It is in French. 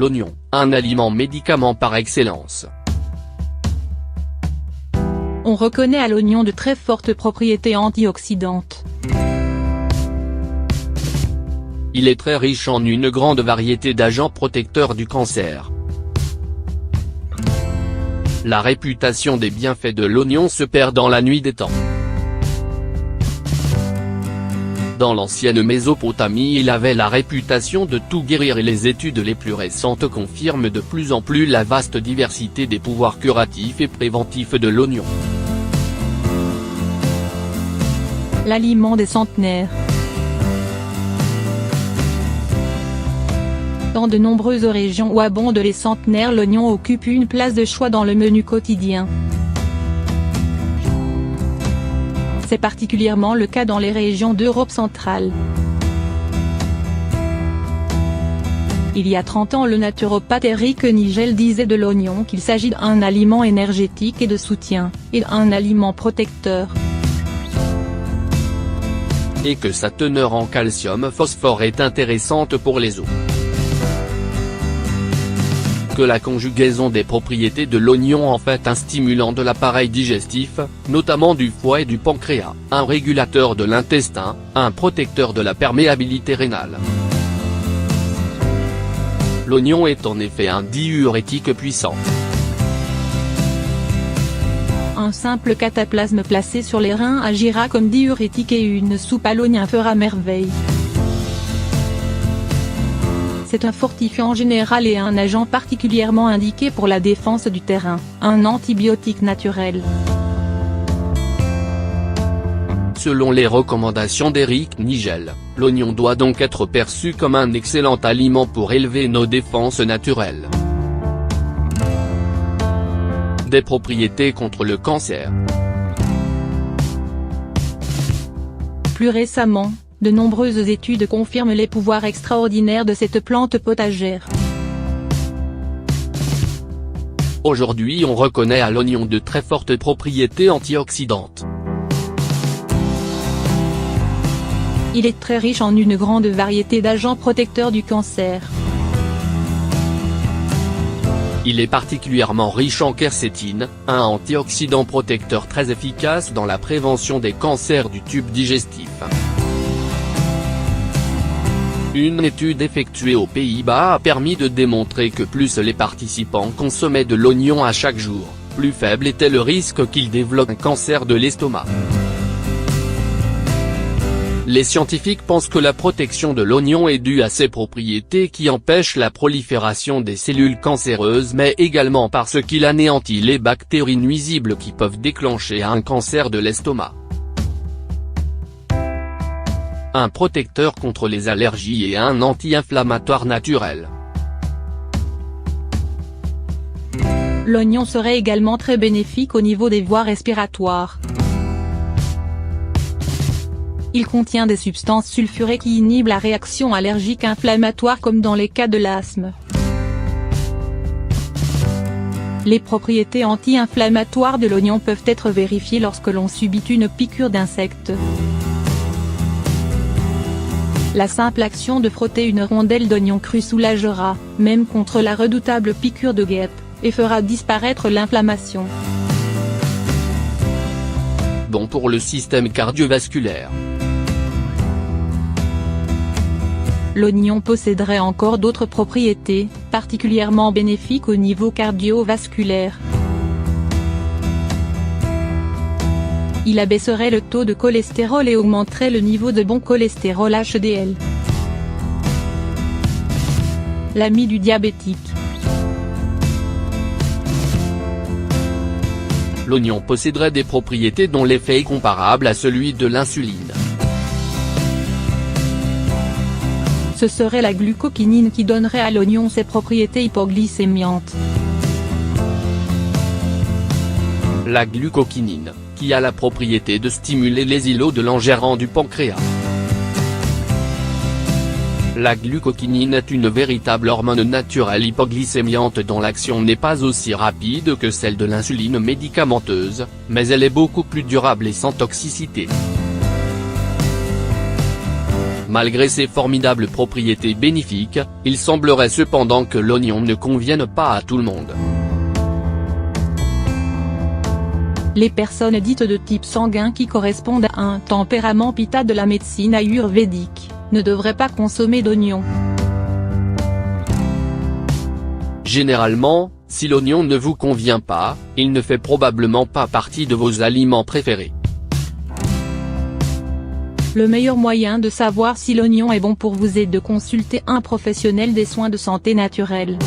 L'oignon, un aliment médicament par excellence. On reconnaît à l'oignon de très fortes propriétés antioxydantes. Il est très riche en une grande variété d'agents protecteurs du cancer. La réputation des bienfaits de l'oignon se perd dans la nuit des temps. Dans l'ancienne Mésopotamie, il avait la réputation de tout guérir et les études les plus récentes confirment de plus en plus la vaste diversité des pouvoirs curatifs et préventifs de l'oignon. L'aliment des centenaires. Dans de nombreuses régions où abondent les centenaires, l'oignon occupe une place de choix dans le menu quotidien. C'est particulièrement le cas dans les régions d'Europe centrale. Il y a 30 ans, le naturopathe Eric Nigel disait de l'oignon qu'il s'agit d'un aliment énergétique et de soutien, et d'un aliment protecteur. Et que sa teneur en calcium-phosphore est intéressante pour les os. Que la conjugaison des propriétés de l'oignon en fait un stimulant de l'appareil digestif, notamment du foie et du pancréas, un régulateur de l'intestin, un protecteur de la perméabilité rénale. L'oignon est en effet un diurétique puissant. Un simple cataplasme placé sur les reins agira comme diurétique et une soupe à l'oignon fera merveille. C'est un fortifiant général et un agent particulièrement indiqué pour la défense du terrain, un antibiotique naturel. Selon les recommandations d'Eric Nigel, l'oignon doit donc être perçu comme un excellent aliment pour élever nos défenses naturelles. Des propriétés contre le cancer. Plus récemment, de nombreuses études confirment les pouvoirs extraordinaires de cette plante potagère. Aujourd'hui, on reconnaît à l'oignon de très fortes propriétés antioxydantes. Il est très riche en une grande variété d'agents protecteurs du cancer. Il est particulièrement riche en quercétine, un antioxydant protecteur très efficace dans la prévention des cancers du tube digestif. Une étude effectuée aux Pays-Bas a permis de démontrer que plus les participants consommaient de l'oignon à chaque jour, plus faible était le risque qu'ils développent un cancer de l'estomac. Les scientifiques pensent que la protection de l'oignon est due à ses propriétés qui empêchent la prolifération des cellules cancéreuses mais également parce qu'il anéantit les bactéries nuisibles qui peuvent déclencher un cancer de l'estomac. Un protecteur contre les allergies et un anti-inflammatoire naturel. L'oignon serait également très bénéfique au niveau des voies respiratoires. Il contient des substances sulfurées qui inhibent la réaction allergique inflammatoire comme dans les cas de l'asthme. Les propriétés anti-inflammatoires de l'oignon peuvent être vérifiées lorsque l'on subit une piqûre d'insecte. La simple action de frotter une rondelle d'oignon cru soulagera, même contre la redoutable piqûre de guêpe, et fera disparaître l'inflammation. Bon pour le système cardiovasculaire. L'oignon posséderait encore d'autres propriétés, particulièrement bénéfiques au niveau cardiovasculaire. Il abaisserait le taux de cholestérol et augmenterait le niveau de bon cholestérol HDL. L'ami du diabétique. L'oignon posséderait des propriétés dont l'effet est comparable à celui de l'insuline. Ce serait la glucokinine qui donnerait à l'oignon ses propriétés hypoglycémiantes. La glucokinine, qui a la propriété de stimuler les îlots de Langerhans du pancréas. La glucokinine est une véritable hormone naturelle hypoglycémiante dont l'action n'est pas aussi rapide que celle de l'insuline médicamenteuse, mais elle est beaucoup plus durable et sans toxicité. Malgré ses formidables propriétés bénéfiques, il semblerait cependant que l'oignon ne convienne pas à tout le monde. Les personnes dites de type sanguin qui correspondent à un tempérament pitta de la médecine ayurvédique, ne devraient pas consommer d'oignon. Généralement, si l'oignon ne vous convient pas, il ne fait probablement pas partie de vos aliments préférés. Le meilleur moyen de savoir si l'oignon est bon pour vous est de consulter un professionnel des soins de santé naturels.